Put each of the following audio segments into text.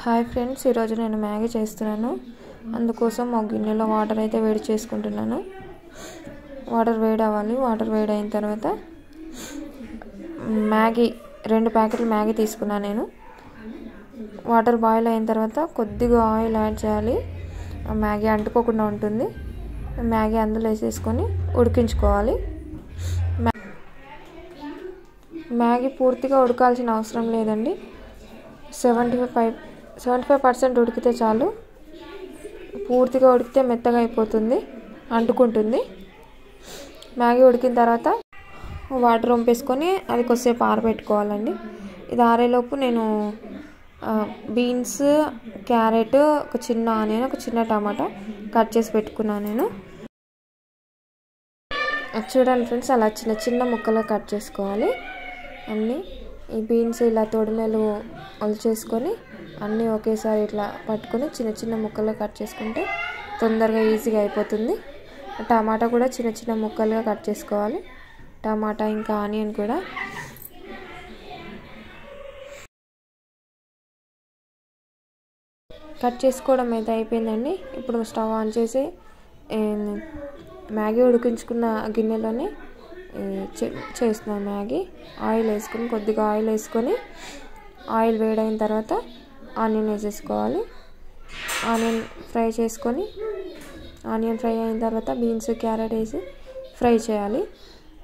Hi friends, ఈరోజు నేను Maggi చేస్తున్నాను. అందుకోసం ఒక గిన్నెలో వాటర్ అయితే వేడి చేసుకుంటున్నాను. వాటర్ వేడి అవ్వాలి. వాటర్ వేడి అయిన తర్వాత మ్యాగీ 2 ప్యాకెట్లు మ్యాగీ తీసుకున్నాను నేను. వాటర్ బాయిల్ అయిన తర్వాత కొద్దిగా ఆయిల్ యాడ్ చేయాలి. మ్యాగీ అంటుకోకుండా ఉంటుంది. మ్యాగీ అందులో వేసేసుకొని ఉడికించుకోవాలి. మ్యాగీ పూర్తిగా ఉడకాల్సిన అవసరం లేదండి. 75% ఉడికితే చాలు. పూర్తిగా ఉడికితే మెత్తగా అయిపోతుంది, అంటుకుంటుంది. మ్యాగీ ఉడికిన తర్వాత వాటర్ వంపేసుకొని అది కొద్దిసేపు ఆరబెట్టుకోవాలండి. ఇది ఆరేలోపు నేను బీన్స్, క్యారెట్, ఒక చిన్న ఆనియన్, ఒక చిన్న టమాటా కట్ చేసి పెట్టుకున్నాను నేను. చూడండి ఫ్రెండ్స్, అలా చిన్న చిన్న ముక్కలు కట్ చేసుకోవాలి అన్నీ. ఈ బీన్స్ ఇలా తొడిమెలు ఒలిచేసుకొని అన్నీ ఒకేసారి ఇట్లా పట్టుకొని చిన్న చిన్న ముక్కలు కట్ చేసుకుంటే తొందరగా ఈజీగా అయిపోతుంది. టమాటా కూడా చిన్న చిన్న ముక్కలుగా కట్ చేసుకోవాలి. టమాటా ఇంకా ఆనియన్ కూడా. కట్ చేసుకోవడం అయితే అయిపోయిందండి. ఇప్పుడు స్టవ్ ఆన్ చేసి మ్యాగీ ఉడికించుకున్న గిన్నెలోనే చేస్తున్నాను మ్యాగీ. ఆయిల్ వేసుకొని, కొద్దిగా ఆయిల్ వేసుకొని, ఆయిల్ వేడైన తర్వాత ఆనియన్ వేసేసుకోవాలి. ఆనియన్ ఫ్రై చేసుకొని, ఆనియన్ ఫ్రై అయిన తర్వాత బీన్స్, క్యారెట్ వేసి ఫ్రై చేయాలి.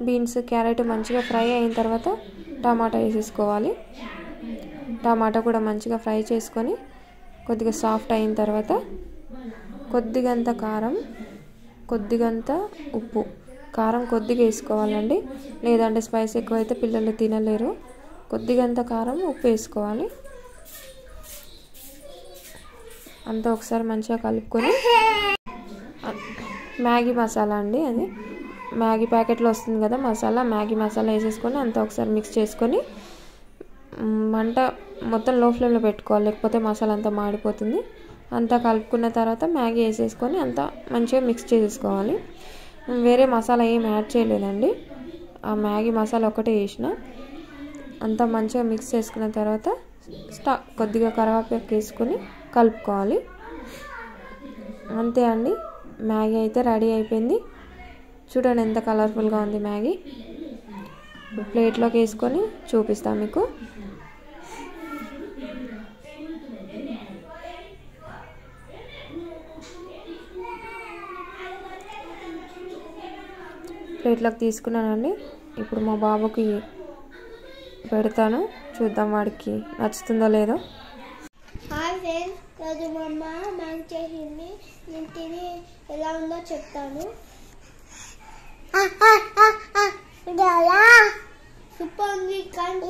బీన్స్, క్యారెట్ మంచిగా ఫ్రై అయిన తర్వాత టమాటా వేసేసుకోవాలి. టమాటా కూడా మంచిగా ఫ్రై చేసుకొని కొద్దిగా సాఫ్ట్ అయిన తర్వాత కొద్దిగంత కారం, కొద్దిగంత ఉప్పు. కారం కొద్దిగా వేసుకోవాలండి, లేదంటే స్పైస్ ఎక్కువైతే పిల్లలు తినలేరు. కొద్దిగంత కారం, ఉప్పు వేసుకోవాలి. అంతా ఒకసారి మంచిగా కలుపుకొని మ్యాగీ మసాలా అండి, అది మ్యాగీ ప్యాకెట్లో వస్తుంది కదా మసాలా, మ్యాగీ మసాలా వేసేసుకొని అంతా ఒకసారి మిక్స్ చేసుకొని మంట మొత్తం లో ఫ్లేమ్లో పెట్టుకోవాలి, లేకపోతే మసాలా అంతా మాడిపోతుంది. అంతా కలుపుకున్న తర్వాత మ్యాగీ వేసేసుకొని అంతా మంచిగా మిక్స్ చేసేసుకోవాలి. వేరే మసాలా ఏం యాడ్ చేయలేదండి, ఆ మ్యాగీ మసాలా ఒకటే వేసిన. అంతా మంచిగా మిక్స్ చేసుకున్న తర్వాత కొద్దిగా కరివేపాకు వేసుకొని కలుపుకోవాలి. అంతే అండి, మ్యాగీ అయితే రెడీ అయిపోయింది. చూడండి ఎంత కలర్ఫుల్గా ఉంది మ్యాగీ. ప్లేట్లోకి వేసుకొని చూపిస్తాను మీకు. ప్లేట్లోకి తీసుకున్నానండి. ఇప్పుడు మా బాబుకి పెడతాను, చూద్దాం వాడికి నచ్చుతుందో లేదో. హాయ్ ఫ్రెండ్స్, రోజు మా అమ్మ మ్యాగీ చేసింది. నేను తిని ఎలా ఉందో చెప్తాను. సూపర్ ఉంది. కానీ